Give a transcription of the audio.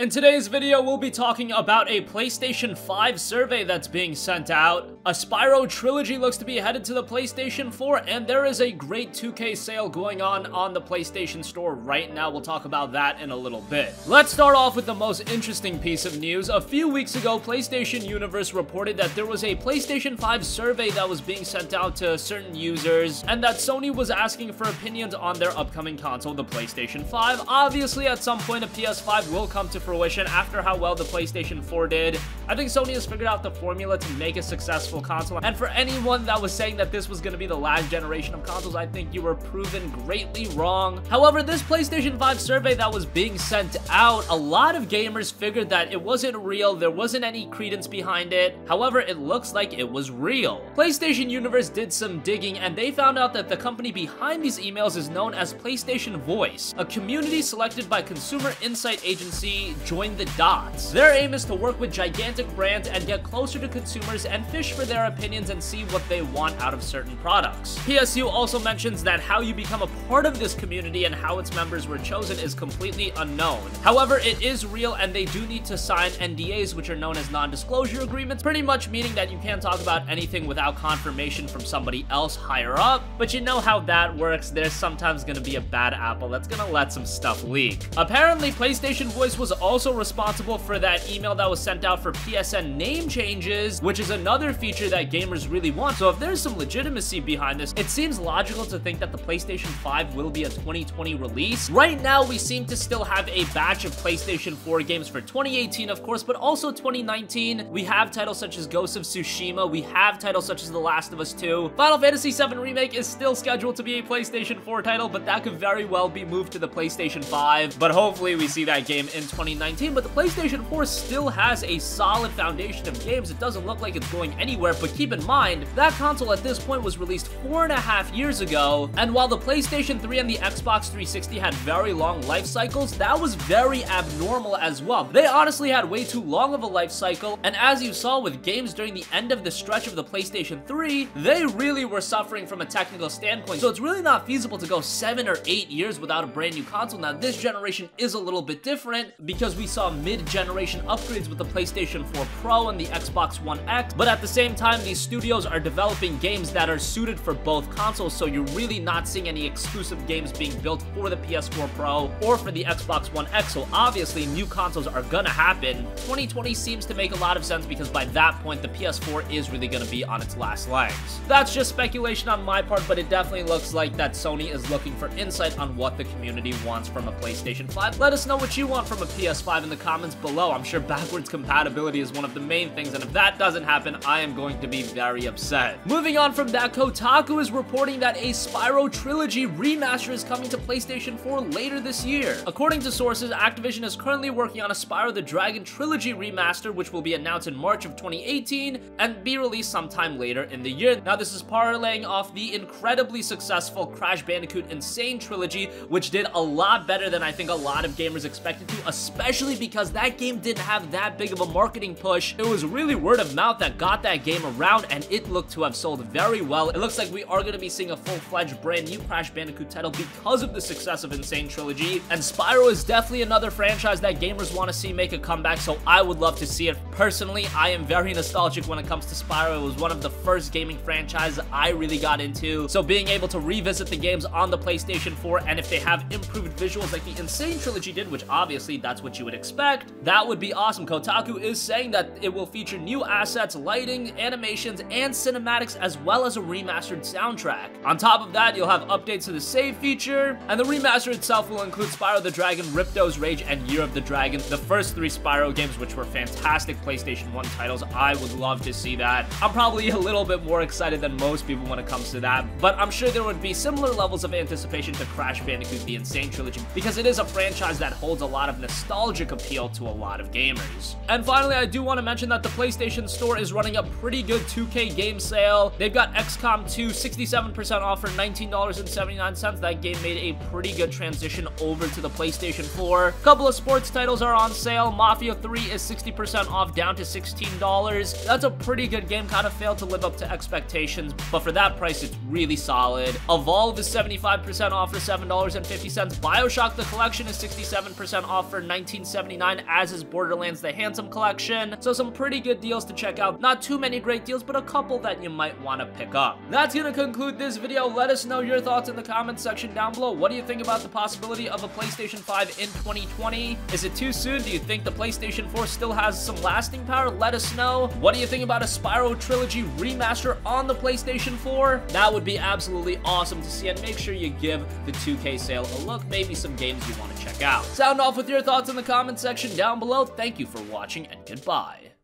In today's video, we'll be talking about a PlayStation 5 survey that's being sent out. A SPYRO Trilogy looks to be headed to the PlayStation 4, and there is a great 2K sale going on the PlayStation Store right now. We'll talk about that in a little bit. Let's start off with the most interesting piece of news. A few weeks ago, PlayStation Universe reported that there was a PlayStation 5 survey that was being sent out to certain users, and that Sony was asking for opinions on their upcoming console, the PlayStation 5. Obviously, at some point, a PS5 will come to fruition after how well the PlayStation 4 did. I think Sony has figured out the formula to make a successful console, and for anyone that was saying that this was going to be the last generation of consoles, I think you were proven greatly wrong. However, this PlayStation 5 survey that was being sent out, a lot of gamers figured that it wasn't real, there wasn't any credence behind it. However, it looks like it was real. PlayStation Universe did some digging, and they found out that the company behind these emails is known as PlayStation Voice, a community selected by consumer insight agency Join the Dots. Their aim is to work with gigantic brands and get closer to consumers and fish for their opinions and see what they want out of certain products. PSU also mentions that how you become a part of this community and how its members were chosen is completely unknown. However, it is real, and they do need to sign NDAs, which are known as non-disclosure agreements, pretty much meaning that you can't talk about anything without confirmation from somebody else higher up. But you know how that works. There's sometimes gonna be a bad apple that's gonna let some stuff leak. Apparently, PlayStation Voice was also responsible for that email that was sent out for PSN name changes, which is another feature that gamers really want. So if there's some legitimacy behind this, it seems logical to think that the PlayStation 5 will be a 2020 release. Right now, we seem to still have a batch of PlayStation 4 games for 2018, of course, but also 2019. We have titles such as Ghost of Tsushima, we have titles such as The Last of Us 2. Final Fantasy VII Remake is still scheduled to be a PlayStation 4 title, but that could very well be moved to the PlayStation 5. But hopefully we see that game in 2019. But the PlayStation 4 still has a solid foundation of games. It doesn't look like it's going anywhere, but keep in mind, that console at this point was released 4.5 years ago, and while the PlayStation 3 and the Xbox 360 had very long life cycles, that was very abnormal as well. They honestly had way too long of a life cycle, and as you saw with games during the end of the stretch of the PlayStation 3, they really were suffering from a technical standpoint, so it's really not feasible to go 7 or 8 years without a brand new console. Now, this generation is a little bit different because we saw mid-generation upgrades with the PlayStation 4 Pro and the Xbox One X, but at the same time, these studios are developing games that are suited for both consoles, so you're really not seeing any exclusive games being built for the PS4 Pro or for the Xbox One X, so obviously new consoles are gonna happen. 2020 seems to make a lot of sense because by that point, the PS4 is really gonna be on its last legs. That's just speculation on my part, but it definitely looks like that Sony is looking for insight on what the community wants from a PlayStation 5. Let us know what you want from a PS5 in the comments below. I'm sure backwards compatibility is one of the main things, and if that doesn't happen, I am going to be very upset. Moving on from that, Kotaku is reporting that a SPYRO Trilogy Remaster is coming to PlayStation 4 later this year. According to sources, Activision is currently working on a Spyro the Dragon Trilogy Remaster, which will be announced in March of 2018 and be released sometime later in the year. Now, this is parlaying off the incredibly successful Crash Bandicoot Insane Trilogy, which did a lot better than I think a lot of gamers expected to, especially because that game didn't have that big of a marketing push. It was really word of mouth that got that game around, and it looked to have sold very well. It looks like we are going to be seeing a full-fledged brand new Crash Bandicoot title because of the success of Insane Trilogy, and Spyro is definitely another franchise that gamers want to see make a comeback, so I would love to see it. Personally, I am very nostalgic when it comes to Spyro. It was one of the first gaming franchises I really got into, so being able to revisit the games on the PlayStation 4, and if they have improved visuals like the Insane Trilogy did, which obviously that's what you would expect, that would be awesome. Kotaku is saying that it will feature new assets, lighting, animations, and cinematics, as well as a remastered soundtrack. On top of that, you'll have updates to the save feature, and the remaster itself will include Spyro the Dragon, Ripto's Rage, and Year of the Dragon, the first 3 Spyro games, which were fantastic PlayStation 1 titles. I would love to see that. I'm probably a little bit more excited than most people when it comes to that, but I'm sure there would be similar levels of anticipation to Crash Bandicoot The Insane Trilogy because it is a franchise that holds a lot of nostalgic appeal to a lot of gamers. And finally, I do want to mention that the PlayStation Store is running a pretty good 2K game sale. They've got XCOM 2 67% off for $19.79. That game made a pretty good transition over to the PlayStation 4. A couple of sports titles are on sale. Mafia 3 is 60% off down to $16. That's a pretty good game, kind of failed to live up to expectations, but for that price, it's really solid. Evolve is 75% off for $7.50. BioShock the Collection is 67% off for $19. $19.79, as is Borderlands The Handsome Collection. So some pretty good deals to check out. Not too many great deals, but a couple that you might want to pick up. That's gonna conclude this video. Let us know your thoughts in the comments section down below. What do you think about the possibility of a PlayStation 5 in 2020? Is it too soon? Do you think the PlayStation 4 still has some lasting power? Let us know. What do you think about a SPYRO Trilogy Remaster on the PlayStation 4? That would be absolutely awesome to see, and make sure you give the 2K sale a look, maybe some games you want to check out. Sound off with your thoughts in the comments section down below. Thank you for watching, and goodbye.